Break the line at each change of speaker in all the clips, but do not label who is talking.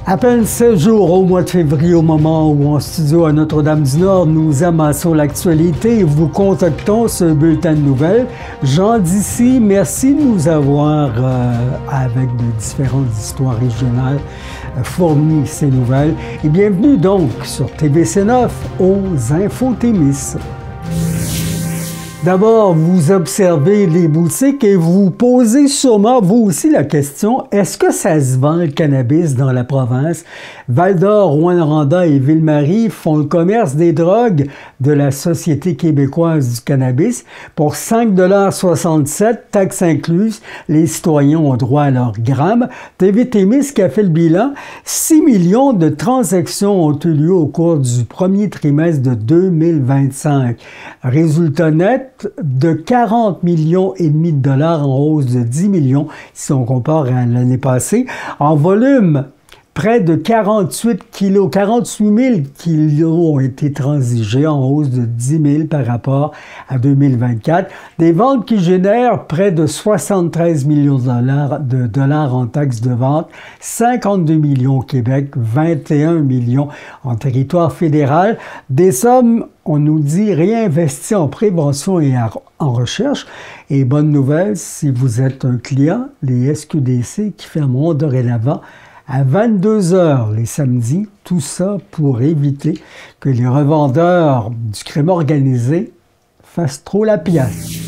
À peine 16 jours au mois de février, au moment où en studio à Notre-Dame-du-Nord, nous amassons l'actualité et vous contactons ce bulletin de nouvelles. Jean d'ici, merci de nous avoir, avec de différentes histoires régionales, fourni ces nouvelles. Et bienvenue donc sur TVC9 aux Infos Témis. D'abord, vous observez les boutiques et vous posez sûrement, vous aussi, la question, est-ce que ça se vend le cannabis dans la province? Val-d'Or, Rouyn-Noranda et Ville-Marie font le commerce des drogues de la Société québécoise du cannabis. Pour 5,67 $, taxes incluses, les citoyens ont droit à leur gramme. TV Témis qui a fait le bilan, 6 millions de transactions ont eu lieu au cours du premier trimestre de 2025. Résultat net, de 40 millions et demi de dollars en hausse de 10 millions si on compare à l'année passée. En volume, près de 48 000 kilos ont été transigés en hausse de 10 000 par rapport à 2024. Des ventes qui génèrent près de 73 millions de dollars en taxes de vente, 52 millions au Québec, 21 millions en territoire fédéral. Des sommes, on nous dit, réinvesties en prévention et en recherche. Et bonne nouvelle, si vous êtes un client, les SQDC qui fermeront dorénavant à 22 heures les samedis, tout ça pour éviter que les revendeurs du crime organisé fassent trop la pièce.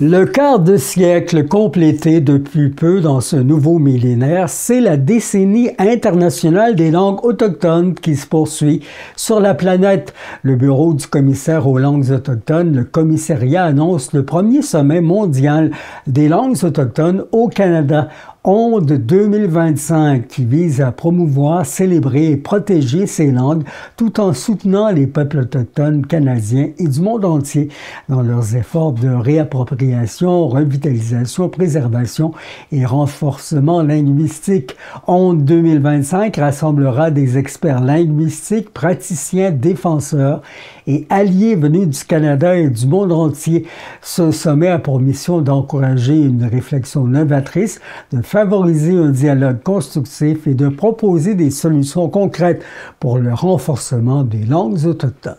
Le quart de siècle complété depuis peu dans ce nouveau millénaire, c'est la décennie internationale des langues autochtones qui se poursuit sur la planète. Le Bureau du commissaire aux langues autochtones, le commissariat, annonce le premier sommet mondial des langues autochtones au Canada. ONDE 2025 qui vise à promouvoir, célébrer et protéger ces langues tout en soutenant les peuples autochtones canadiens et du monde entier dans leurs efforts de réappropriation, revitalisation, préservation et renforcement linguistique. ONDE 2025 rassemblera des experts linguistiques, praticiens, défenseurs et alliés venus du Canada et du monde entier. Ce sommet a pour mission d'encourager une réflexion novatrice, de favoriser un dialogue constructif et de proposer des solutions concrètes pour le renforcement des langues autochtones.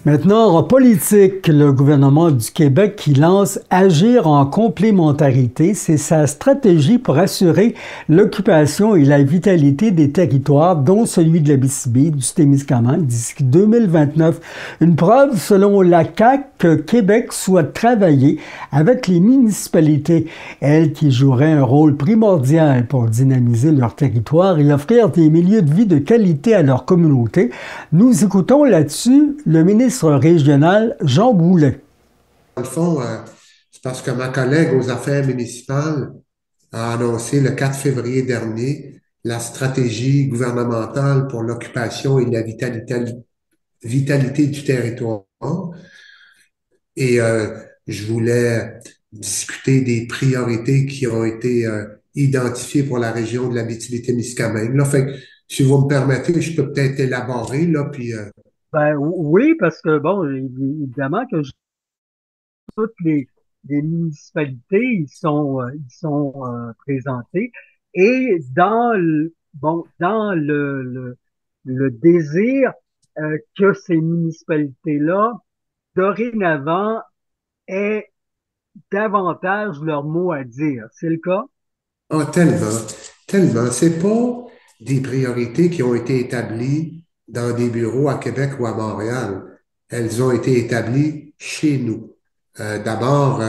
Maintenant, en politique, le gouvernement du Québec qui lance Agir en complémentarité, c'est sa stratégie pour assurer l'occupation et la vitalité des territoires, dont celui de l'Abitibi, du Témiscamingue, d'ici 2029. Une preuve, selon la CAQ, que Québec souhaite travailler avec les municipalités, elles qui joueraient un rôle primordial pour dynamiser leur territoire et offrir des milieux de vie de qualité à leur communauté. Nous écoutons là-dessus le ministre régional Jean Boulet.
Dans le fond, c'est parce que ma collègue aux affaires municipales a annoncé le 4 février dernier la stratégie gouvernementale pour l'occupation et la vitalité du territoire. Et je voulais discuter des priorités qui ont été identifiées pour la région de l'Abitibi-Témiscamingue. Là, fait que, si vous me permettez, je peux peut-être élaborer, là, puis
Ben oui, parce que bon, évidemment que toutes les municipalités ils sont présentés et dans le désir que ces municipalités-là dorénavant aient davantage leur mot à dire. C'est le cas?
ah, tellement, tellement. C'est pas des priorités qui ont été établies dans des bureaux à Québec ou à Montréal. Elles ont été établies chez nous. D'abord,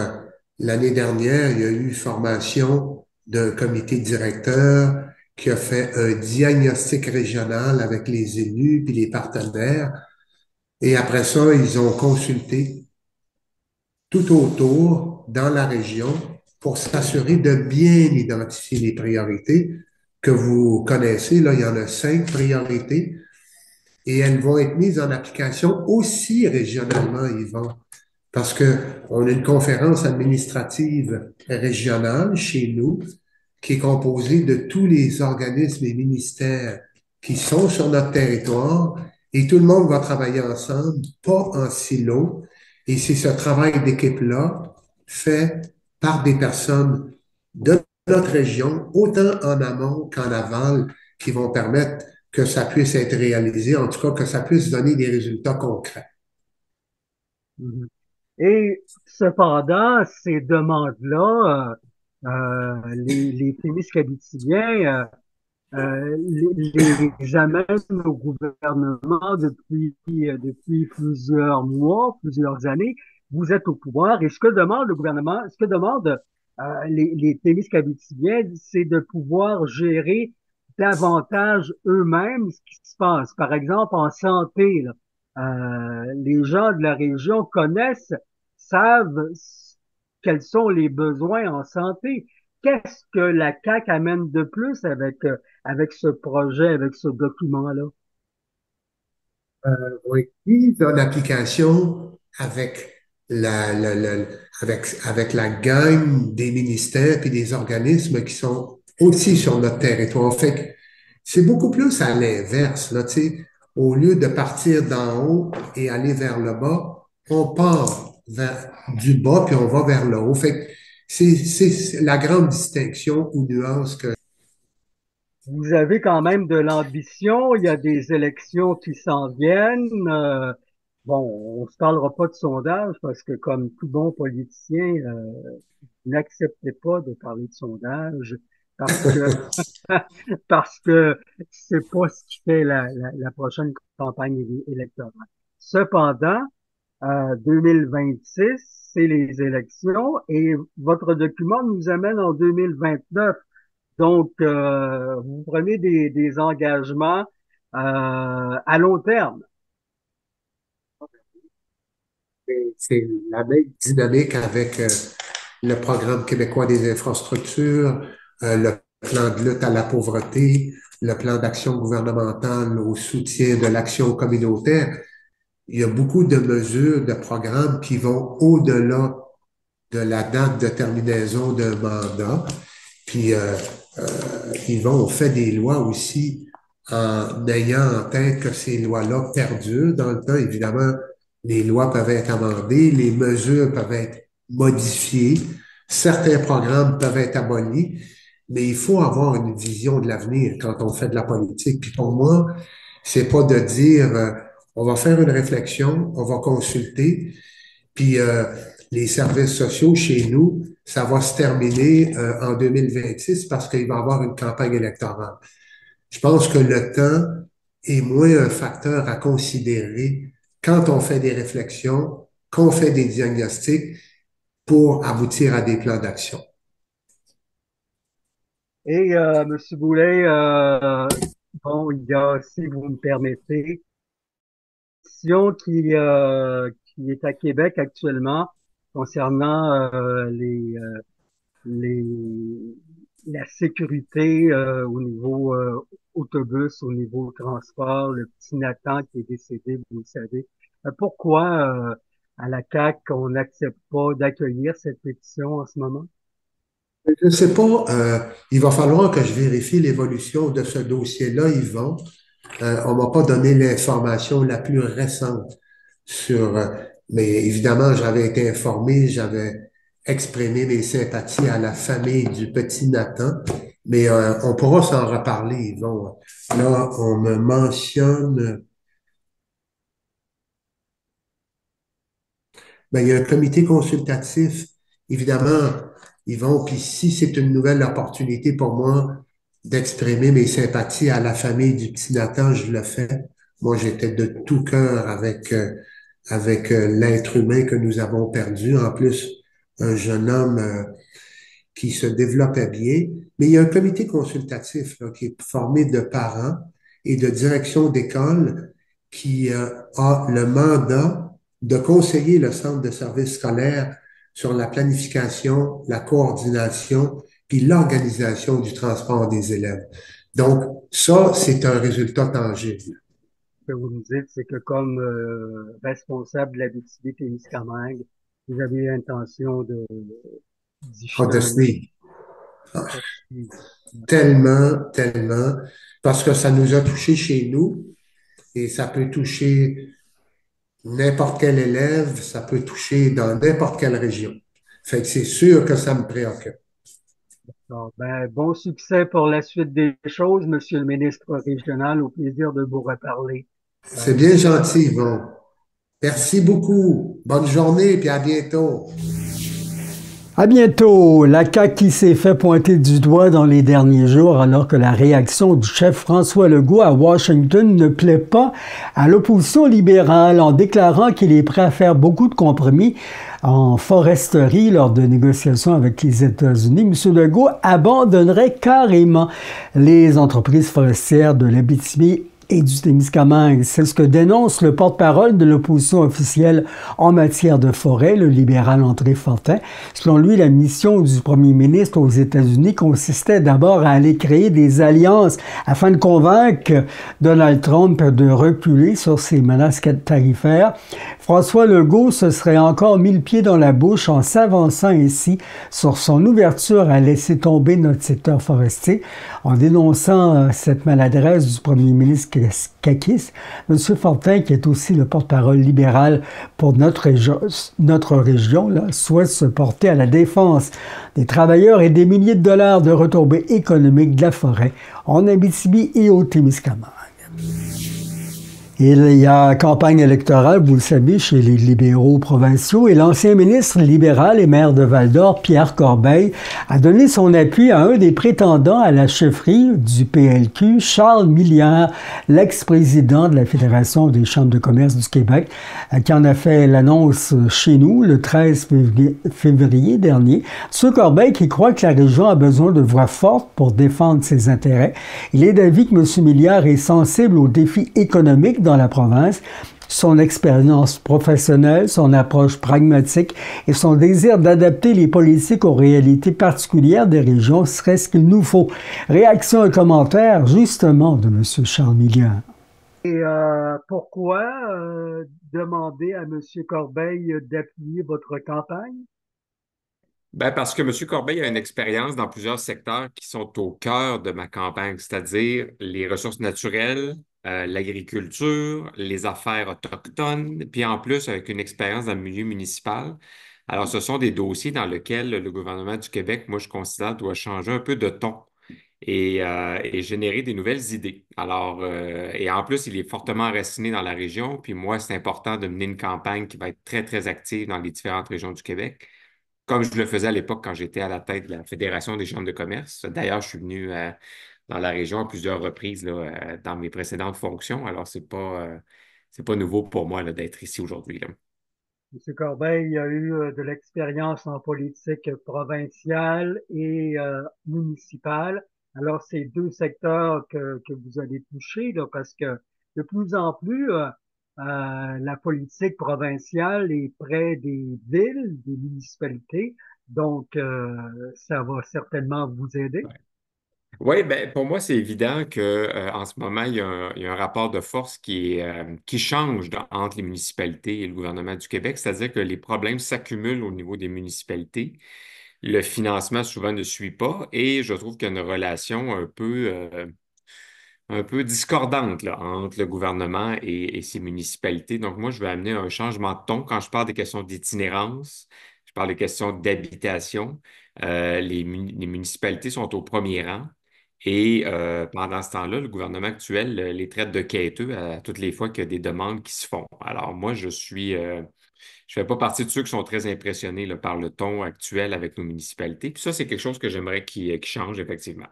l'année dernière, il y a eu formation d'un comité directeur qui a fait un diagnostic régional avec les élus puis les partenaires. Et après ça, ils ont consulté tout autour dans la région pour s'assurer de bien identifier les priorités que vous connaissez. Là, il y en a 5 priorités et elles vont être mises en application aussi régionalement, Yvan, parce que on a une conférence administrative régionale chez nous qui est composée de tous les organismes et ministères qui sont sur notre territoire et tout le monde va travailler ensemble, pas en silo. Et c'est ce travail d'équipe-là fait par des personnes de notre région, autant en amont qu'en aval, qui vont permettre que ça puisse être réalisé, en tout cas que ça puisse donner des résultats concrets.
Mhm. Et cependant, ces demandes-là, les Témiscabitiens les amènent au gouvernement depuis plusieurs mois, plusieurs années. Vous êtes au pouvoir et ce que demande le gouvernement, ce que demandent les Témiscabitiens, c'est de pouvoir gérer davantage eux-mêmes ce qui se passe. Par exemple, en santé, là, les gens de la région connaissent, savent quels sont les besoins en santé. Qu'est-ce que la CAQ amène de plus avec ce projet, avec ce document-là?
Oui, mise en application avec avec la gang des ministères et des organismes qui sont aussi sur notre territoire. Fait que c'est beaucoup plus à l'inverse, là, tu sais. Au lieu de partir d'en haut et aller vers le bas, on part du bas puis on va vers le haut. Fait que c'est la grande distinction ou nuance que
Vous avez quand même de l'ambition, il y a des élections qui s'en viennent. Bon, on se parlera pas de sondage parce que comme tout bon politicien, n'acceptez pas de parler de sondage parce que parce que c'est pas ce qui fait la prochaine campagne électorale. Cependant, 2026, c'est les élections et votre document nous amène en 2029. Donc, vous prenez des engagements à long terme.
c'est la même dynamique avec le programme québécois des infrastructures, le plan de lutte à la pauvreté, le plan d'action gouvernementale au soutien de l'action communautaire. Il y a beaucoup de mesures, de programmes qui vont au-delà de la date de terminaison d'un mandat. Puis, euh, on fait des lois aussi en ayant en tête que ces lois-là perdurent dans le temps. Évidemment, les lois peuvent être amendées, les mesures peuvent être modifiées, certains programmes peuvent être abolis, mais il faut avoir une vision de l'avenir quand on fait de la politique. Puis pour moi, c'est pas de dire on va faire une réflexion, on va consulter, puis les services sociaux chez nous, ça va se terminer en 2026 parce qu'il va y avoir une campagne électorale. Je pense que le temps est moins un facteur à considérer quand on fait des réflexions, qu'on fait des diagnostics pour aboutir à des plans d'action.
Et Monsieur Boulet, bon, il y a, si vous me permettez, une question qui est à Québec actuellement concernant les, la sécurité au niveau autobus, au niveau transport, le petit Nathan qui est décédé, vous le savez. Pourquoi à la CAQ on n'accepte pas d'accueillir cette pétition en ce moment?
Je ne sais pas, il va falloir que je vérifie l'évolution de ce dossier-là, Yvon. On m'a pas donné l'information la plus récente sur, mais évidemment, j'avais été informé, j'avais exprimé mes sympathies à la famille du petit Nathan, mais on pourra s'en reparler, Yvon. Là, on me mentionne, ben, il y a un comité consultatif, évidemment, Yvon, puis si c'est une nouvelle opportunité pour moi d'exprimer mes sympathies à la famille du petit Nathan, je le fais. Moi, j'étais de tout cœur avec l'être humain que nous avons perdu. En plus, un jeune homme qui se développait bien. Mais il y a un comité consultatif là, qui est formé de parents et de direction d'école qui a le mandat de conseiller le centre de services scolaires sur la planification, la coordination puis l'organisation du transport des élèves. Donc, ça, c'est un résultat tangible.
Ce que vous me dites, c'est que comme responsable de la BTB-Témiscamingue, vous avez l'intention de d'y
Ah,
jeter
de
un
ce
œil.
tellement, tellement, parce que ça nous a touché chez nous et ça peut toucher n'importe quel élève, ça peut toucher dans n'importe quelle région. Fait que c'est sûr que ça me préoccupe.
Ben, bon succès pour la suite des choses, Monsieur le ministre régional. Au plaisir de vous reparler.
C'est bien
D'ici là.
gentil, bon. Merci beaucoup. Bonne journée, puis à bientôt.
À bientôt. La CAQ qui s'est fait pointer du doigt dans les derniers jours alors que la réaction du chef François Legault à Washington ne plaît pas à l'opposition libérale en déclarant qu'il est prêt à faire beaucoup de compromis en foresterie lors de négociations avec les États-Unis. M. Legault abandonnerait carrément les entreprises forestières de l'Abitibi et du Témiscamingue. C'est ce que dénonce le porte-parole de l'opposition officielle en matière de forêt, le libéral André Fortin. Selon lui, la mission du premier ministre aux États-Unis consistait d'abord à aller créer des alliances afin de convaincre Donald Trump de reculer sur ses menaces tarifaires. François Legault se serait encore mis le pied dans la bouche en s'avançant ainsi sur son ouverture à laisser tomber notre secteur forestier. En dénonçant cette maladresse du premier ministre caquiste, M. Fortin, qui est aussi le porte-parole libéral pour notre région, là, souhaite se porter à la défense des travailleurs et des milliers de dollars de retombées économiques de la forêt en Abitibi et au Témiscamingue. Il y a campagne électorale, vous le savez, chez les libéraux provinciaux et l'ancien ministre libéral et maire de Val-d'Or, Pierre Corbeil, a donné son appui à un des prétendants à la chefferie du PLQ, Charles Milliard, l'ex-président de la Fédération des chambres de commerce du Québec, qui en a fait l'annonce chez nous le 13 février dernier. M. Corbeil qui croit que la région a besoin de voix fortes pour défendre ses intérêts. Il est d'avis que M. Milliard est sensible aux défis économiques dans la province. Son expérience professionnelle, son approche pragmatique et son désir d'adapter les politiques aux réalités particulières des régions serait ce qu'il nous faut. Réaction et commentaire justement de M. Charles Milliard. Et pourquoi demander à M. Corbeil d'appuyer votre campagne?
Ben parce que M. Corbeil a une expérience dans plusieurs secteurs qui sont au cœur de ma campagne, c'est-à-dire les ressources naturelles, l'agriculture, les affaires autochtones, puis en plus avec une expérience dans le milieu municipal. Alors, ce sont des dossiers dans lesquels le gouvernement du Québec, moi, je considère, doit changer un peu de ton et générer des nouvelles idées. Alors, et en plus, il est fortement enraciné dans la région, puis moi, c'est important de mener une campagne qui va être très, très active dans les différentes régions du Québec comme je le faisais à l'époque quand j'étais à la tête de la Fédération des chambres de commerce. D'ailleurs, je suis venu dans la région à plusieurs reprises là, dans mes précédentes fonctions. Alors, c'est pas nouveau pour moi là, d'être ici aujourd'hui, là.
M. Corbeil a eu de l'expérience en politique provinciale et municipale. Alors, c'est deux secteurs que vous allez toucher, là, parce que de plus en plus, la politique provinciale est près des villes, des municipalités. Donc, ça va certainement vous aider.
Oui, ben, pour moi, c'est évident que, en ce moment, il y a un rapport de force qui change entre les municipalités et le gouvernement du Québec, c'est-à-dire que les problèmes s'accumulent au niveau des municipalités. Le financement souvent ne suit pas et je trouve qu'il y a une relation un peu discordante là, entre le gouvernement et ses municipalités. Donc, moi, je veux amener un changement de ton quand je parle des questions d'itinérance, je parle des questions d'habitation. Les municipalités sont au premier rang. Et pendant ce temps-là, le gouvernement actuel les traite de quêteux à toutes les fois qu'il y a des demandes qui se font. Alors moi, je fais pas partie de ceux qui sont très impressionnés là, par le ton actuel avec nos municipalités. Puis ça, c'est quelque chose que j'aimerais qui change effectivement.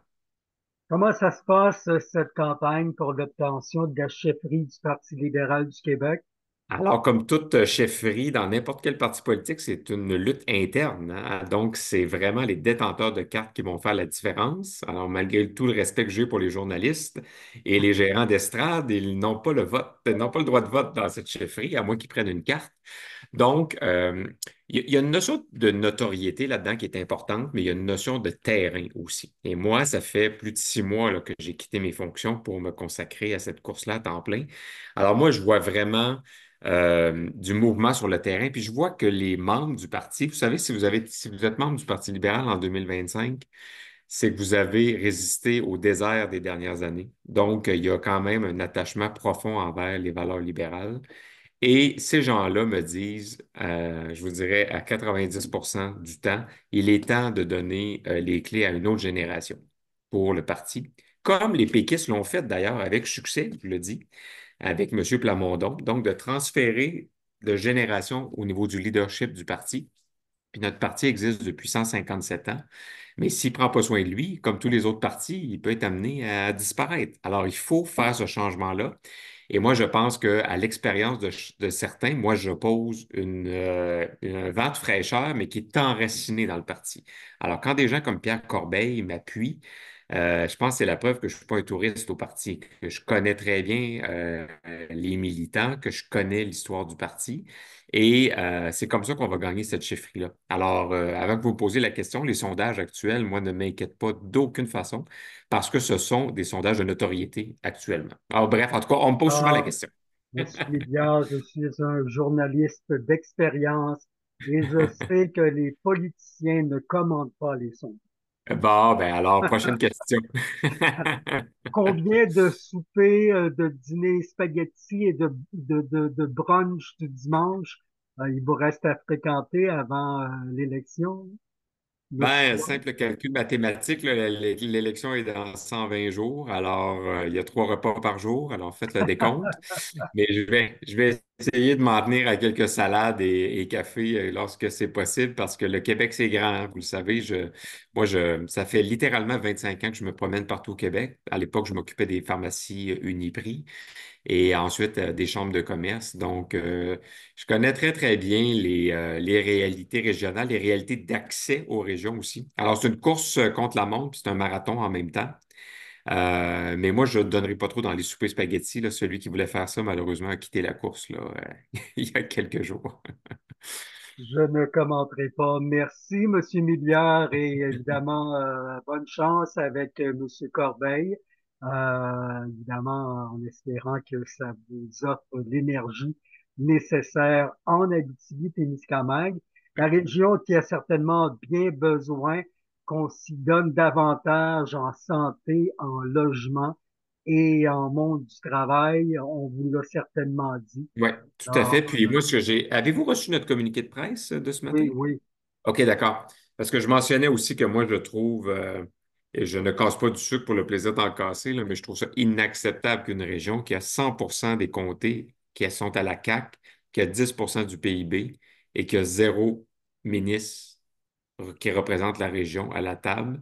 Comment ça se passe, cette campagne pour l'obtention de la chefferie du Parti libéral du Québec?
Alors, comme toute chefferie dans n'importe quel parti politique, c'est une lutte interne, hein. Donc, c'est vraiment les détenteurs de cartes qui vont faire la différence. Alors, malgré tout le respect que j'ai pour les journalistes et les gérants d'estrade, ils n'ont pas le vote, ils n'ont pas le droit de vote dans cette chefferie, à moins qu'ils prennent une carte. Donc, il y a une notion de notoriété là-dedans qui est importante, mais il y a une notion de terrain aussi. Et moi, ça fait plus de 6 mois là, que j'ai quitté mes fonctions pour me consacrer à cette course-là à temps plein. Alors moi, je vois vraiment du mouvement sur le terrain, puis je vois que les membres du parti, vous savez, si vous êtes membre du Parti libéral en 2025, c'est que vous avez résisté au désert des dernières années. Donc, il y a quand même un attachement profond envers les valeurs libérales. Et ces gens-là me disent, je vous dirais à 90% du temps, il est temps de donner les clés à une autre génération pour le parti, comme les péquistes l'ont fait d'ailleurs avec succès, je le dis, avec M. Plamondon, donc de transférer de génération au niveau du leadership du parti. Puis notre parti existe depuis 157 ans. Mais s'il ne prend pas soin de lui, comme tous les autres partis, il peut être amené à disparaître. Alors, il faut faire ce changement-là. Et moi, je pense qu'à l'expérience de certains, moi, j'oppose un vent de fraîcheur, mais qui est enraciné dans le parti. Alors, quand des gens comme Pierre Corbeil m'appuient, je pense que c'est la preuve que je ne suis pas un touriste au parti, que je connais très bien les militants, que je connais l'histoire du parti. Et c'est comme ça qu'on va gagner cette chefferie-là. Alors, avant que vous me posiez la question, les sondages actuels, moi, ne m'inquiètent pas d'aucune façon parce que ce sont des sondages de notoriété actuellement. Alors, bref, en tout cas, on me pose souvent la
Ah,
question.
Monsieur Milliard, je suis un journaliste d'expérience et je sais que les politiciens ne commandent pas les sondages.
Bon, ben alors, prochaine question.
Combien de soupers, de dîners spaghetti et de brunch du dimanche il vous reste à fréquenter avant l'élection, le
Ben,
soir?
simple calcul mathématique, là, l'élection est dans 120 jours, alors il y a 3 repas par jour, alors faites le décompte. Mais je vais essayer de m'en tenir à quelques salades et cafés lorsque c'est possible parce que le Québec, c'est grand, hein, vous le savez. Ça fait littéralement 25 ans que je me promène partout au Québec. À l'époque, je m'occupais des pharmacies Uniprix et ensuite des chambres de commerce. Donc, je connais très, très bien les réalités régionales, les réalités d'accès aux régions aussi. Alors, c'est une course contre la montre, puis c'est un marathon en même temps. Mais moi, je ne donnerai pas trop dans les soupers spaghettis, là. Celui qui voulait faire ça, malheureusement, a quitté la course là, il y a quelques jours.
Je ne commenterai pas. Merci, Monsieur Milliard, et évidemment, bonne chance avec Monsieur Corbeil. Évidemment, en espérant que ça vous offre l'énergie nécessaire en Abitibi-Témiscamingue, la région qui a certainement bien besoin qu'on s'y donne davantage en santé, en logement et en monde du travail. On vous l'a certainement dit.
Oui, tout à fait.
Alors,
Puis moi, Avez-vous reçu notre communiqué de presse de ce matin?
oui, oui.
OK, d'accord. Parce que je mentionnais aussi que moi, je trouve, et je ne casse pas du sucre pour le plaisir d'en casser, là, mais je trouve ça inacceptable qu'une région qui a 100% des comtés qui sont à la CAQ, qui a 10% du PIB et qui a zéro ministre qui représente la région à la table,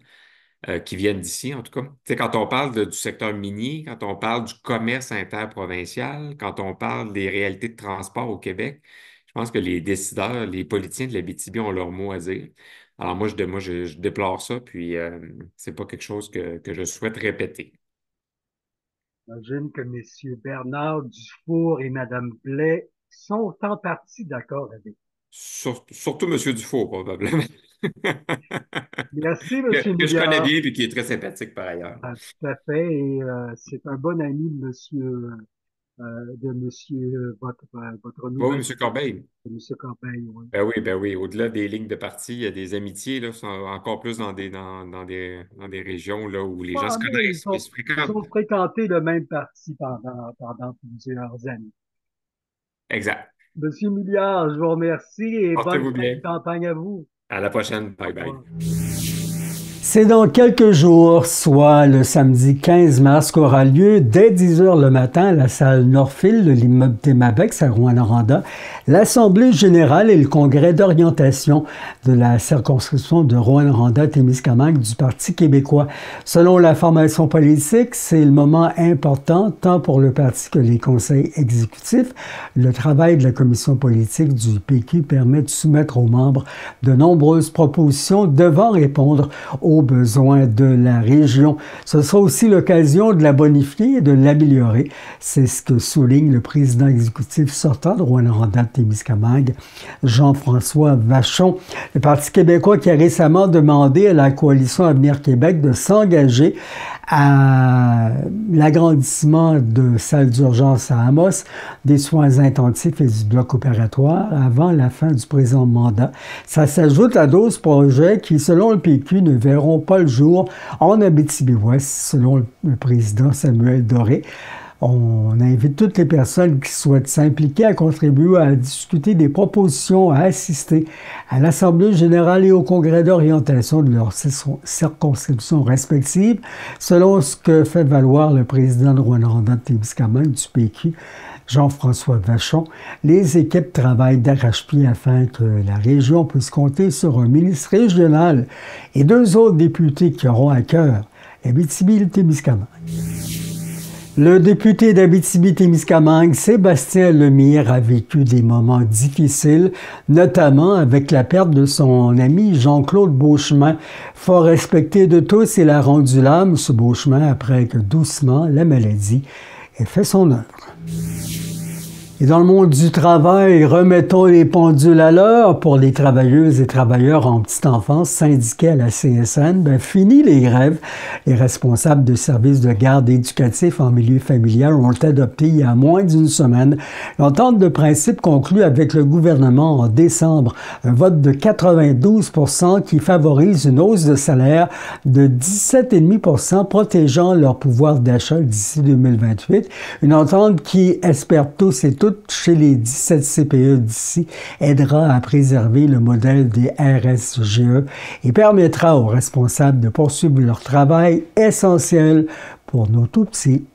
qui viennent d'ici, en tout cas. Tu sais, quand on parle du secteur minier, quand on parle du commerce interprovincial, quand on parle des réalités de transport au Québec, je pense que les décideurs, les politiciens de l'Abitibi ont leur mot à dire. Alors moi, je déplore ça, puis c'est pas quelque chose que je souhaite répéter.
J'imagine que messieurs Bernard Dufour et madame Blais sont en partie d'accord avec.
Surtout M. Dufour, probablement.
Merci,
que,
monsieur
que je connais
Milliard.
bien et qui est très sympathique par ailleurs.
Tout à fait. Et c'est un bon ami de monsieur, votre
Oui, oui,
nouvel
M. Corbeil.
de monsieur Corbeil. Oui.
Ben oui. Au-delà des lignes de parti, il y a des amitiés, là, sont encore plus dans des régions là, où les gens
Ah,
se
mais
connaissent et se
ils
fréquentent.
ont fréquenté le même parti pendant plusieurs années.
Exact.
Monsieur Milliard, je vous remercie et bonne
Portez-vous
fin de
bien.
campagne à vous.
À la prochaine.
Au
Bye bye.
revoir.
C'est dans quelques jours, soit le samedi 15 mars, qu'aura lieu dès 10 heures le matin à la salle Northfield de l'immeuble Thémabex à Rouyn-Noranda, l'Assemblée générale et le congrès d'orientation de la circonscription de Rouyn-Noranda-Témiscamingue du Parti québécois. Selon la formation politique, c'est le moment important tant pour le parti que les conseils exécutifs. Le travail de la commission politique du PQ permet de soumettre aux membres de nombreuses propositions devant répondre aux besoins de la région. Ce sera aussi l'occasion de la bonifier et de l'améliorer. C'est ce que souligne le président exécutif sortant de Rouyn-Noranda-Témiscamingue, Jean-François Vachon. Le Parti québécois qui a récemment demandé à la coalition Avenir Québec de s'engager à l'agrandissement de salles d'urgence à Amos, des soins intensifs et du bloc opératoire avant la fin du présent mandat. Ça s'ajoute à d'autres projets qui, selon le PQ, ne verront pas le jour en Abitibi-Ouest, selon le président Samuel Doré. On invite toutes les personnes qui souhaitent s'impliquer à contribuer à discuter des propositions, à assister à l'Assemblée générale et au congrès d'orientation de leurs circonscriptions respectives, selon ce que fait valoir le président de Rouyn-Noranda-Témiscamingue du PQ, Jean-François Vachon. Les équipes travaillent d'arrache-pied afin que la région puisse compter sur un ministre régional et 2 autres députés qui auront à cœur l'Abitibi-Témiscamingue. Le député d'Abitibi-Témiscamingue, Sébastien Lemire, a vécu des moments difficiles, notamment avec la perte de son ami Jean-Claude Beauchemin. Fort respecté de tous, il a rendu l'âme, ce Beauchemin, après que doucement la maladie ait fait son œuvre. Et dans le monde du travail, remettons les pendules à l'heure pour les travailleuses et travailleurs en petite enfance syndiqués à la CSN. Fini les grèves. Les responsables de services de garde éducatifs en milieu familial ont adopté il y a moins d'une semaine l'entente de principe conclue avec le gouvernement en décembre. Un vote de 92 % qui favorise une hausse de salaire de 17,5 % protégeant leur pouvoir d'achat d'ici 2028. Une entente qui espère tous et toutes chez les 17 CPE d'ici aidera à préserver le modèle des RSGE et permettra aux responsables de poursuivre leur travail essentiel pour nos tout-petits.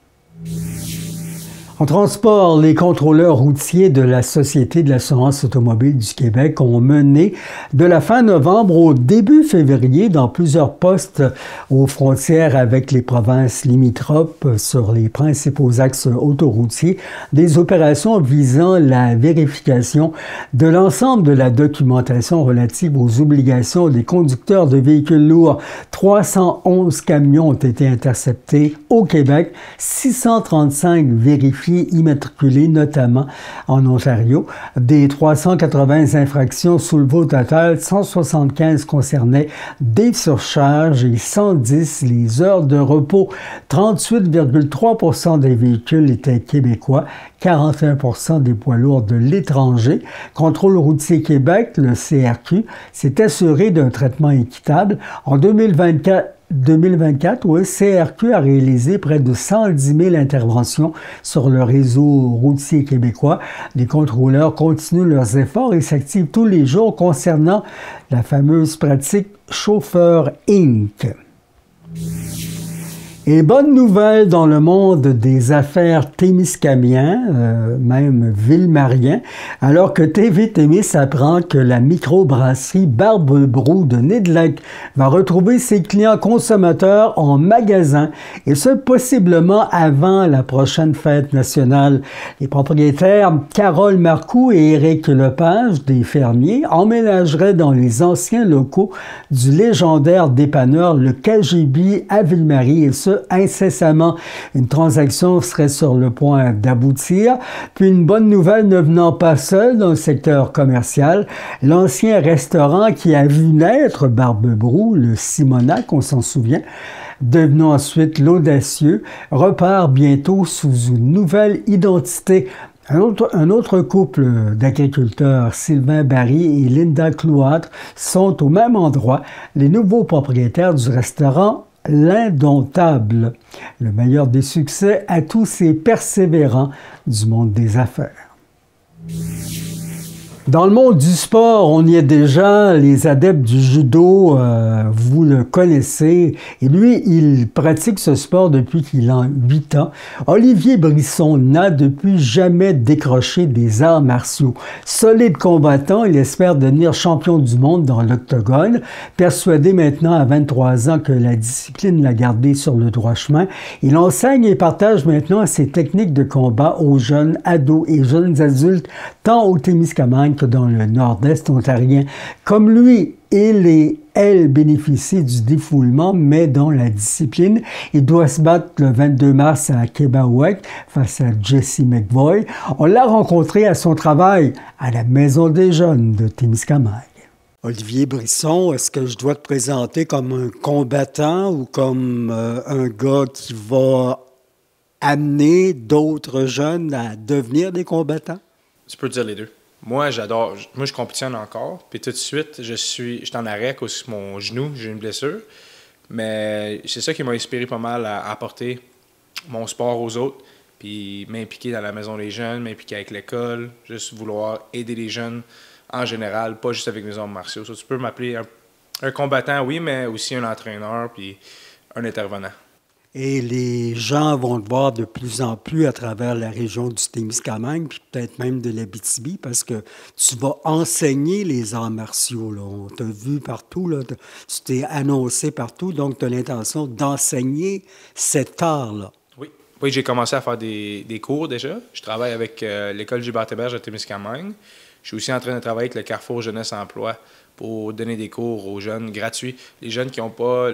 En transport, les contrôleurs routiers de la Société de l'assurance automobile du Québec ont mené de la fin novembre au début février dans plusieurs postes aux frontières avec les provinces limitrophes sur les principaux axes autoroutiers des opérations visant la vérification de l'ensemble de la documentation relative aux obligations des conducteurs de véhicules lourds. 311 camions ont été interceptés au Québec, 635 vérifiés immatriculés, notamment en Ontario. Des 380 infractions soulevées au total, 175 concernaient des surcharges et 110 les heures de repos. 38,3 % des véhicules étaient québécois, 41 % des poids lourds de l'étranger. Contrôle routier Québec, le CRQ, s'est assuré d'un traitement équitable. En 2024, le CRQ a réalisé près de 110 000 interventions sur le réseau routier québécois. Les contrôleurs continuent leurs efforts et s'activent tous les jours concernant la fameuse pratique Chauffeur Inc. Et bonne nouvelle dans le monde des affaires témiscamiens, même villemariens, alors que TV Témis apprend que la microbrasserie Barbe-Brou de Nidlec va retrouver ses clients consommateurs en magasin, et ce possiblement avant la prochaine fête nationale. Les propriétaires Carole Marcoux et Éric Lepage, des fermiers, emménageraient dans les anciens locaux du légendaire dépanneur Le KGB à Ville-Marie, et ce, incessamment. Une transaction serait sur le point d'aboutir. Puis une bonne nouvelle ne venant pas seule dans le secteur commercial, l'ancien restaurant qui a vu naître Barbe-Brou, le Simonac, on s'en souvient, devenant ensuite l'Audacieux, repart bientôt sous une nouvelle identité. Un autre couple d'agriculteurs, Sylvain Barry et Linda Cloître, sont au même endroit, les nouveaux propriétaires du restaurant L'Indomptable. Le meilleur des succès à tous ces persévérants du monde des affaires. Dans le monde du sport, on y est déjà, les adeptes du judo, vous le connaissez, et lui, il pratique ce sport depuis qu'il a 8 ans. Olivier Brisson n'a depuis jamais décroché des arts martiaux. Solide combattant, il espère devenir champion du monde dans l'octogone, persuadé maintenant à 23 ans que la discipline l'a gardé sur le droit chemin. Il enseigne et partage maintenant ses techniques de combat aux jeunes ados et jeunes adultes, tant au Témiscamingue que dans le nord-est ontarien. Comme lui, il et elle bénéficient du défoulement, mais dans la discipline. Il doit se battre le 22 mars à Québec face à Jesse McVoy. On l'a rencontré à son travail à la Maison des jeunes de Témiscamingue. Olivier Brisson, est-ce que je dois te présenter comme un combattant ou comme un gars qui va amener d'autres jeunes à devenir des combattants?
Tu peux dire les deux. Moi, j'adore. Moi, je compétitionne encore. Puis tout de suite, je suis en arrêt à cause de mon genou. J'ai une blessure. Mais c'est ça qui m'a inspiré pas mal à apporter mon sport aux autres. puis m'impliquer dans la maison des jeunes, m'impliquer avec l'école, juste vouloir aider les jeunes en général, pas juste avec mes arts martiaux. So, tu peux m'appeler un combattant, oui, mais aussi un entraîneur, puis un intervenant.
Et les gens vont te voir de plus en plus à travers la région du Témiscamingue, puis peut-être même de l'Abitibi, parce que tu vas enseigner les arts martiaux. Là. On t'a vu partout, là, tu t'es annoncé partout, donc tu as l'intention d'enseigner cet art-là.
Oui. Oui, j'ai commencé à faire des cours déjà. Je travaille avec l'école Gilbert-Héberge à Témiscamingue. Je suis aussi en train de travailler avec le Carrefour Jeunesse Emploi pour donner des cours aux jeunes gratuits. Les jeunes qui n'ont pas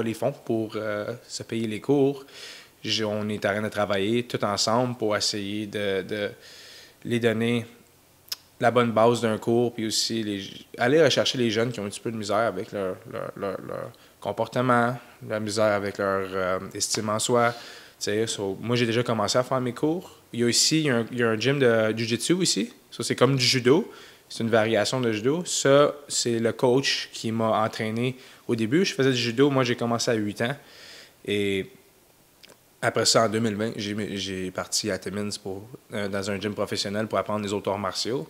les fonds pour se payer les cours, on est en train de travailler tout ensemble pour essayer de les donner la bonne base d'un cours, puis aussi aller rechercher les jeunes qui ont un petit peu de misère avec leur comportement, la misère avec leur estime en soi. Moi, j'ai déjà commencé à faire mes cours. Il y a un gym de Jiu-Jitsu ici. Ça, c'est comme du judo. C'est une variation de judo. Ça, c'est le coach qui m'a entraîné au début. Je faisais du judo. Moi, j'ai commencé à 8 ans. Et après ça, en 2020, j'ai parti à Timmins dans un gym professionnel pour apprendre les autres arts martiaux.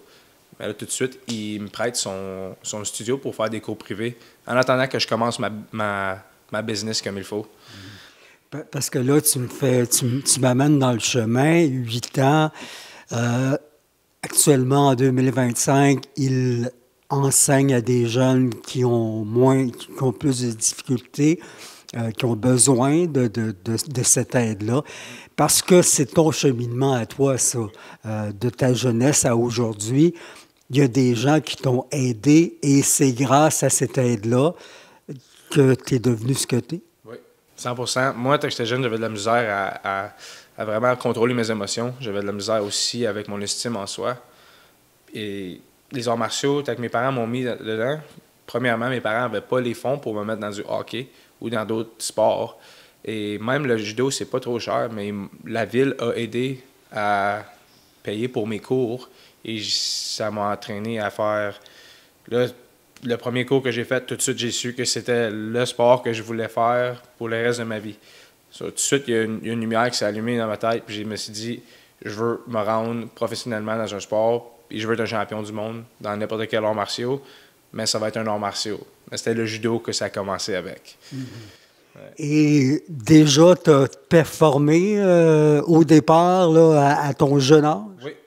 Mais là, tout de suite, il me prête son studio pour faire des cours privés en attendant que je commence ma business comme il faut.
Parce que là, tu m'amènes dans le chemin, 8 ans. Actuellement, en 2025, il enseigne à des jeunes qui ont plus de difficultés, qui ont besoin de cette aide-là. Parce que c'est ton cheminement à toi, ça, de ta jeunesse à aujourd'hui. Il y a des gens qui t'ont aidé et c'est grâce à cette aide-là que tu es devenu ce que tu es.
Oui, 100%. Moi, quand j'étais jeune, j'avais de la misère à vraiment contrôler mes émotions. J'avais de la misère aussi avec mon estime en soi. Et les arts martiaux, tant que mes parents m'ont mis dedans, premièrement, mes parents n'avaient pas les fonds pour me mettre dans du hockey ou dans d'autres sports. Et même le judo, c'est pas trop cher, mais la ville a aidé à payer pour mes cours. Et ça m'a entraîné à faire... Là, le premier cours que j'ai fait, tout de suite, j'ai su que c'était le sport que je voulais faire pour le reste de ma vie. Tout de suite, il y a une lumière qui s'est allumée dans ma tête, puis je me suis dit, je veux me rendre professionnellement dans un sport, puis je veux être un champion du monde dans n'importe quel art martiaux, mais ça va être un art martiaux. Mais c'était le judo que ça a commencé avec.
Mm-hmm. Ouais. Et déjà, tu as performé au départ, là, à ton jeune âge?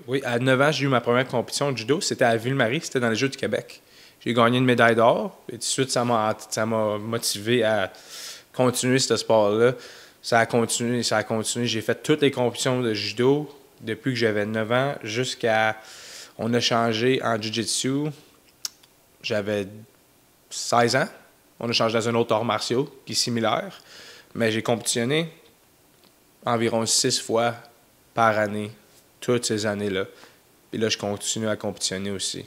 Oui, à 9 ans, j'ai eu ma première compétition de judo. C'était à Ville-Marie, c'était dans les Jeux du Québec. J'ai gagné une médaille d'or, et tout de suite, ça m'a motivé à continuer ce sport-là. Ça a continué. J'ai fait toutes les compétitions de judo depuis que j'avais 9 ans jusqu'à... On a changé en jiu-jitsu. J'avais 16 ans. On a changé dans un autre art martial qui est similaire. Mais j'ai compétitionné environ 6 fois par année, toutes ces années-là. Et là, je continue à compétitionner aussi.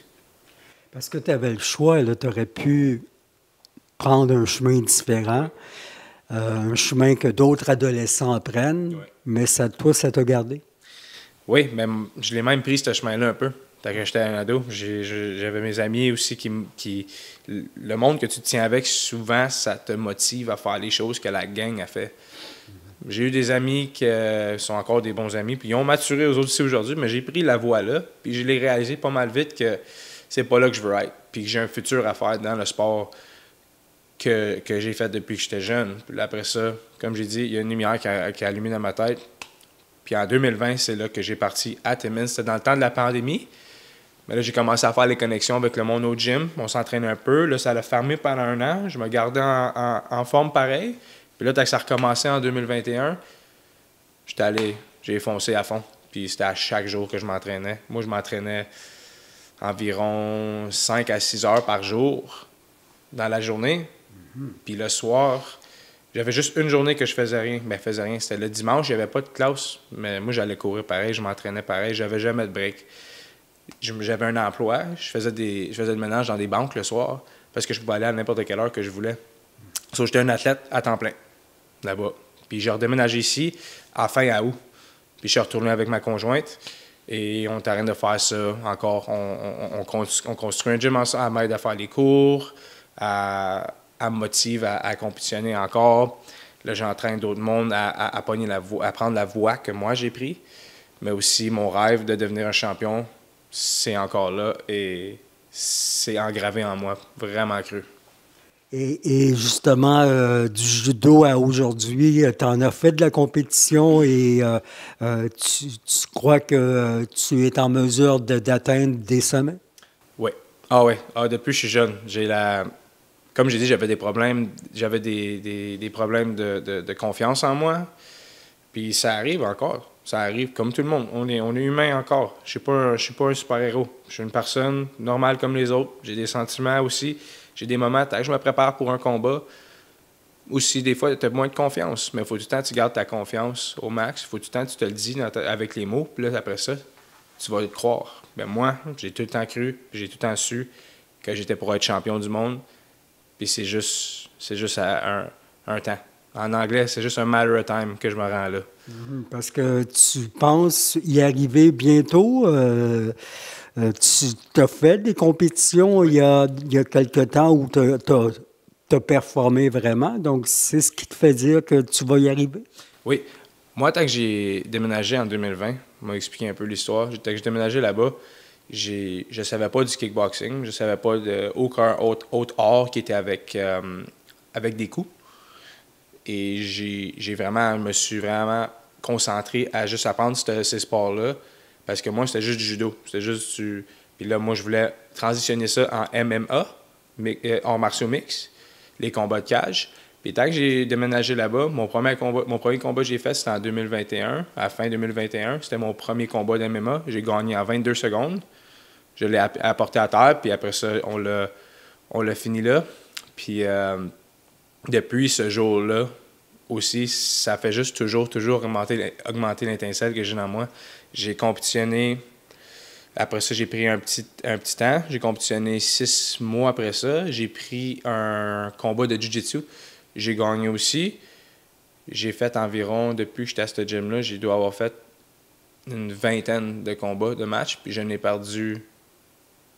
Parce que tu avais le choix, tu aurais pu prendre un chemin différent, un chemin que d'autres adolescents prennent, ouais. Mais toi, ça t'a gardé?
Oui, mais je l'ai même pris, ce chemin-là, un peu. Quand j'étais un ado, j'avais mes amis aussi qui... Le monde que tu te tiens avec, souvent, ça te motive à faire les choses que la gang a fait. Mm-hmm. J'ai eu des amis qui sont encore des bons amis, puis ils ont maturé aux autres aussi aujourd'hui, mais j'ai pris la voie là, puis je l'ai réalisé pas mal vite que c'est pas là que je veux être, puis que j'ai un futur à faire dans le sport que j'ai fait depuis que j'étais jeune. Puis après ça, comme j'ai dit, il y a une lumière qui a allumé dans ma tête. Puis en 2020, c'est là que j'ai parti à Timmins. C'était dans le temps de la pandémie. Mais là, j'ai commencé à faire les connexions avec le monde au gym. On s'entraînait un peu. Là, ça a fermé pendant 1 an. Je me gardais en forme pareil. Puis là, quand ça a recommencé en 2021, j'ai foncé à fond. Puis c'était à chaque jour que je m'entraînais. Moi, je m'entraînais environ 5 à 6 heures par jour dans la journée. Mm-hmm. Puis le soir, j'avais juste une journée que je faisais rien. Ben, je faisais rien. C'était le dimanche, il n'y avait pas de classe. Mais moi, j'allais courir pareil, je m'entraînais pareil. J'avais jamais de break. J'avais un emploi. Je faisais le ménage dans des banques le soir parce que je pouvais aller à n'importe quelle heure que je voulais. So, j'étais un athlète à temps plein là-bas. Puis j'ai redéménagé ici à fin août. Puis je suis retourné avec ma conjointe. Et on est en train de faire ça encore. On construit un gym ensemble, elle m'aide à faire les cours, elle me motive à compétitionner encore. Là, j'entraîne d'autres mondes à pogner à prendre la voie que moi j'ai pris. Mais aussi, mon rêve de devenir un champion, c'est encore là et c'est engravé en moi, vraiment cru.
Et justement, du judo à aujourd'hui, tu en as fait de la compétition et tu crois que tu es en mesure d'atteindre des sommets?
Oui. Ah oui. Ah, depuis que je suis jeune, comme j'ai dit, j'avais des problèmes, des problèmes de confiance en moi. Puis ça arrive encore. Ça arrive comme tout le monde. On est humain encore. Je suis pas un super-héros. Je suis une personne normale comme les autres. J'ai des sentiments aussi. J'ai des moments, je me prépare pour un combat. Aussi, des fois, tu as moins de confiance. Mais il faut tout le temps que tu gardes ta confiance au max. Il faut tout le temps que tu te le dis avec les mots. Puis là, après ça, tu vas le croire. Ben moi, j'ai tout le temps cru. J'ai tout le temps su que j'étais pour être champion du monde. Puis c'est juste à un temps. En anglais, c'est juste un matter of time que je me rends là.
Parce que tu penses y arriver bientôt. Tu as fait des compétitions il y a quelque temps où tu as performé vraiment. Donc, c'est ce qui te fait dire que tu vas y arriver?
Oui. Moi, tant que j'ai déménagé en 2020, on m'a expliqué un peu l'histoire. Tant que j'ai déménagé là-bas, je ne savais pas du kickboxing. Je ne savais pas d'aucun autre art qui était avec des coups. Et je me suis vraiment concentré à juste apprendre ces sports-là. Parce que moi, c'était juste du judo. C'était juste du... Puis là, moi, je voulais transitionner ça en MMA, en martiaux mix, les combats de cage. Puis tant que j'ai déménagé là-bas, mon premier combat que j'ai fait, c'était en 2021, à la fin 2021. C'était mon premier combat d'MMA. J'ai gagné en 22 secondes. Je l'ai apporté à terre, puis après ça, on l'a fini là. Puis depuis ce jour-là aussi, ça fait juste toujours augmenter l'étincelle que j'ai dans moi. J'ai compétitionné. Après ça, j'ai pris un petit temps. J'ai compétitionné 6 mois après ça. J'ai pris un combat de jiu-jitsu. J'ai gagné aussi. J'ai fait environ, depuis que j'étais à ce gym-là, j'ai dû avoir fait une vingtaine de combats, de matchs, puis j'en ai perdu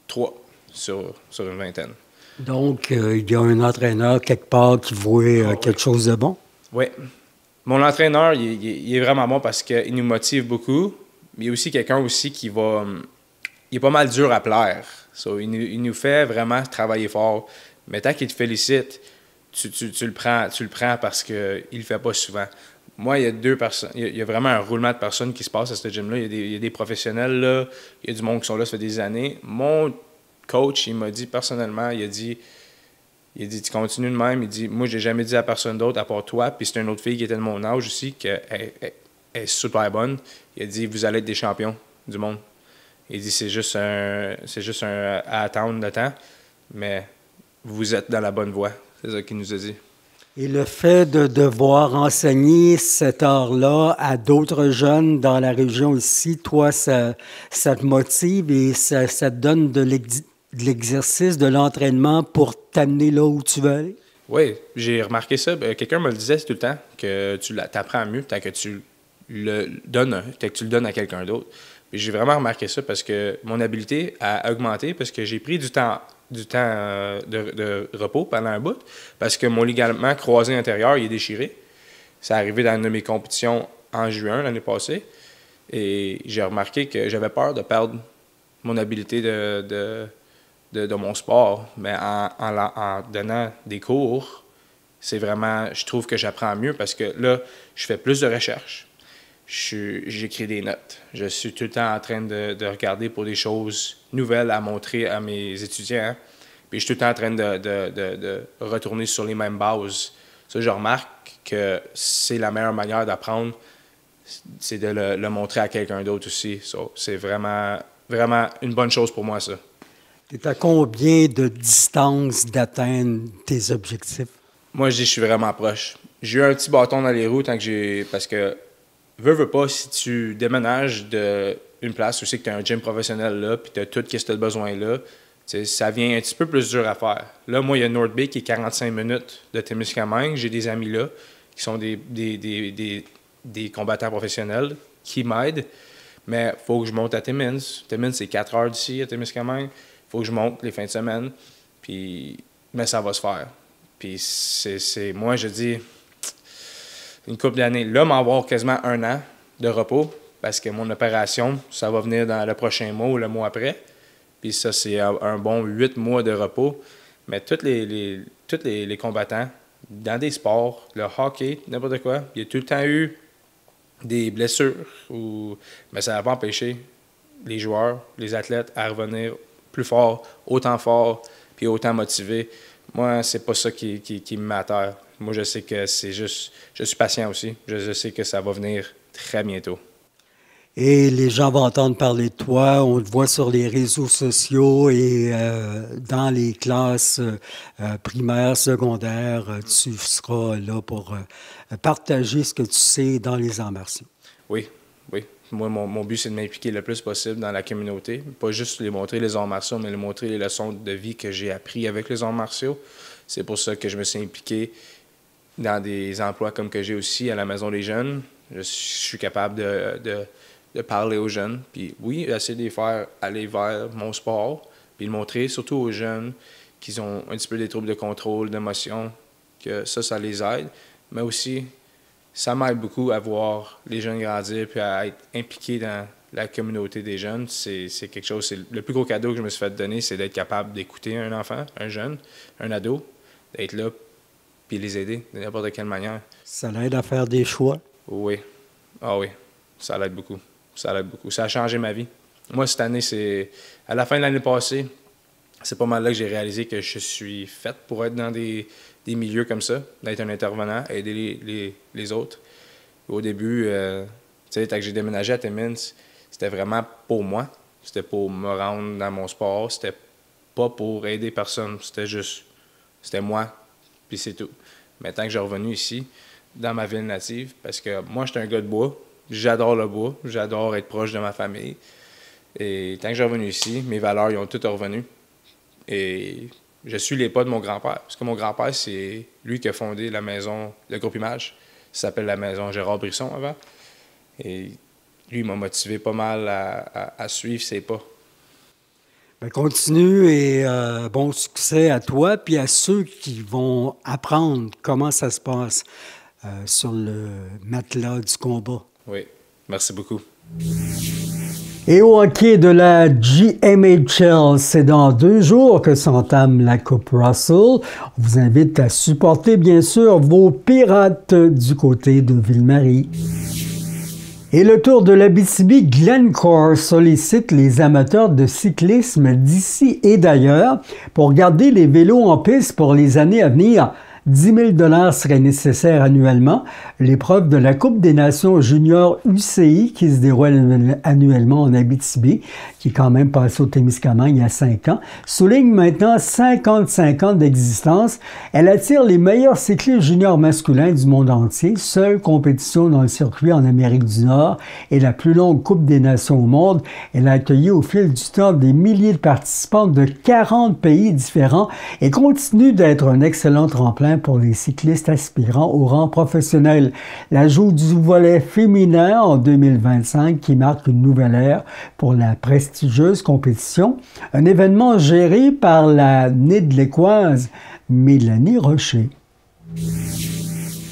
3 sur une vingtaine.
Donc, il y a un entraîneur quelque part qui voit quelque chose de bon?
Oui. Mon entraîneur, il est vraiment bon parce qu'il nous motive beaucoup. Mais il y a aussi quelqu'un aussi qui va... Il est pas mal dur à plaire. So, il nous fait vraiment travailler fort. Mais tant qu'il te félicite, tu le prends parce qu'il le fait pas souvent. Moi, il y a 2 personnes. Il y a vraiment un roulement de personnes qui se passe à ce gym-là. Il y a des professionnels là. Il y a du monde qui sont là, ça fait des années. Mon coach, il m'a dit personnellement, il a dit, tu continues de même. Il dit, moi, j'ai jamais dit à personne d'autre à part toi. Puis c'est une autre fille qui était de mon âge aussi, qu'elle est super bonne. Il a dit, vous allez être des champions du monde. Il dit, c'est juste un à attendre le temps, mais vous êtes dans la bonne voie. C'est ça qu'il nous a dit.
Et le fait de devoir enseigner cet art-là à d'autres jeunes dans la région ici, toi, ça te motive et ça te donne de l'exercice, de l'entraînement pour t'amener là où tu veux aller?
Oui, j'ai remarqué ça. Quelqu'un me le disait tout le temps, que tu apprends mieux tant que tu le donnes à quelqu'un d'autre. Puis j'ai vraiment remarqué ça parce que mon habileté a augmenté parce que j'ai pris du temps de repos pendant un bout parce que mon ligament croisé intérieur il est déchiré. C'est arrivé dans une de mes compétitions en juin l'année passée et j'ai remarqué que j'avais peur de perdre mon habileté de mon sport. Mais en donnant des cours, c'est vraiment, je trouve que j'apprends mieux parce que là, je fais plus de recherches. J'écris des notes. Je suis tout le temps en train de regarder pour des choses nouvelles à montrer à mes étudiants. Puis je suis tout le temps en train de retourner sur les mêmes bases. Ça, je remarque que c'est la meilleure manière d'apprendre, c'est de le montrer à quelqu'un d'autre aussi. So, c'est vraiment, vraiment une bonne chose pour moi, ça.
Tu es à combien de distance d'atteindre tes objectifs?
Moi, je dis que je suis vraiment proche. J'ai eu un petit bâton dans les roues parce que veux pas, si tu déménages d'une place où c'est que tu as un gym professionnel là, puis tu as tout ce que tu as besoin là, ça vient un petit peu plus dur à faire. Là, moi, il y a North Bay qui est 45 minutes de Témiscamingue. J'ai des amis là qui sont des combattants professionnels qui m'aident. Mais il faut que je monte à Timmins. Timmins, c'est 4 heures d'ici à Témiscamingue. Il faut que je monte les fins de semaine. Mais ça va se faire. Puis moi, je dis, une couple d'années. Là, m'avoir quasiment 1 an de repos parce que mon opération, ça va venir dans le prochain mois ou le mois après. Puis ça, c'est un bon 8 mois de repos. Mais tous les combattants, dans des sports, le hockey, n'importe quoi, il y a tout le temps eu des blessures. Mais ça n'a pas empêché les joueurs, les athlètes à revenir plus fort, puis autant motivés. Moi, c'est pas ça qui me met à terre. Moi, je sais que c'est juste... Je suis patient aussi. Je sais que ça va venir très bientôt.
Et les gens vont entendre parler de toi. On te voit sur les réseaux sociaux et dans les classes primaires, secondaires. Tu seras là pour partager ce que tu sais dans les arts martiaux.
Oui. Moi, mon but, c'est de m'impliquer le plus possible dans la communauté. Pas juste les montrer les arts martiaux, mais les montrer les leçons de vie que j'ai appris avec les arts martiaux. C'est pour ça que je me suis impliqué dans des emplois comme que j'ai aussi à la Maison des jeunes. Je suis capable de parler aux jeunes. Puis oui, essayer de les faire aller vers mon sport, puis le montrer surtout aux jeunes qui ont un petit peu des troubles de contrôle, d'émotion, que ça les aide. Mais aussi, ça m'aide beaucoup à voir les jeunes grandir puis à être impliqué dans la communauté des jeunes. C'est quelque chose, c'est le plus gros cadeau que je me suis fait donner, c'est d'être capable d'écouter un enfant, un jeune, un ado, d'être là puis les aider de n'importe quelle manière.
Ça l'aide à faire des choix?
Oui. Ah oui, ça l'aide beaucoup. Ça a changé ma vie. Moi, cette année, à la fin de l'année passée, c'est pas mal là que j'ai réalisé que je suis faite pour être dans des milieux comme ça, d'être un intervenant, aider les autres. Au début, quand j'ai déménagé à Timmins, c'était vraiment pour moi. C'était pour me rendre dans mon sport. C'était pas pour aider personne. C'était moi, puis c'est tout. Maintenant que j'ai revenu ici, dans ma ville native, parce que moi, j'étais un gars de bois. J'adore le bois. J'adore être proche de ma famille. Et tant que j'ai revenu ici, mes valeurs, ils ont toutes revenu. Et je suis les pas de mon grand-père. Parce que mon grand-père, c'est lui qui a fondé la maison, le groupe Image. Ça s'appelle la maison Gérard Brisson avant. Et lui, il m'a motivé pas mal à suivre ses pas.
Bien, continue et bon succès à toi puis à ceux qui vont apprendre comment ça se passe sur le matelas du combat.
Oui, merci beaucoup.
Et au hockey de la GMHL, c'est dans 2 jours que s'entame la Coupe Russell. On vous invite à supporter, bien sûr, vos Pirates du côté de Ville-Marie. Et le Tour de l'Abitibi, Glencore sollicite les amateurs de cyclisme d'ici et d'ailleurs pour garder les vélos en piste pour les années à venir. 10 000 $ seraient nécessaires annuellement. L'épreuve de la Coupe des Nations juniors UCI qui se déroule annuellement en Abitibi, qui est quand même passé au Témiscamingue il y a 5 ans, souligne maintenant 55 ans d'existence. Elle attire les meilleurs cyclistes juniors masculins du monde entier. Seule compétition dans le circuit en Amérique du Nord et la plus longue Coupe des Nations au monde. Elle a accueilli au fil du temps des milliers de participants de 40 pays différents et continue d'être un excellent tremplin pour les cyclistes aspirants au rang professionnel. L'ajout du volet féminin en 2025 qui marque une nouvelle ère pour la prestigieuse compétition. Un événement géré par la Nid-Lécoise Mélanie Rocher.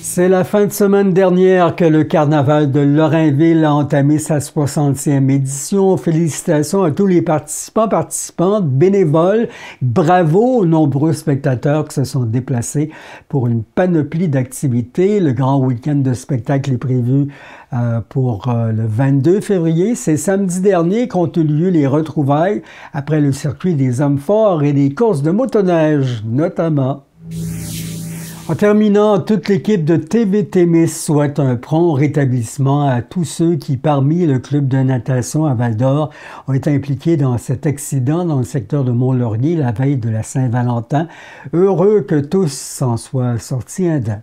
C'est la fin de semaine dernière que le carnaval de Lorrainville a entamé sa 60e édition. Félicitations à tous les participantes, bénévoles. Bravo aux nombreux spectateurs qui se sont déplacés pour une panoplie d'activités. Le grand week-end de spectacle est prévu pour le 22 février. C'est samedi dernier qu'ont eu lieu les retrouvailles après le circuit des hommes forts et des courses de motoneige, notamment. En terminant, toute l'équipe de TV Témis souhaite un prompt rétablissement à tous ceux qui, parmi le club de natation à Val-d'Or, ont été impliqués dans cet accident dans le secteur de Mont-Laurier la veille de la Saint-Valentin. Heureux que tous s'en soient sortis indemnes.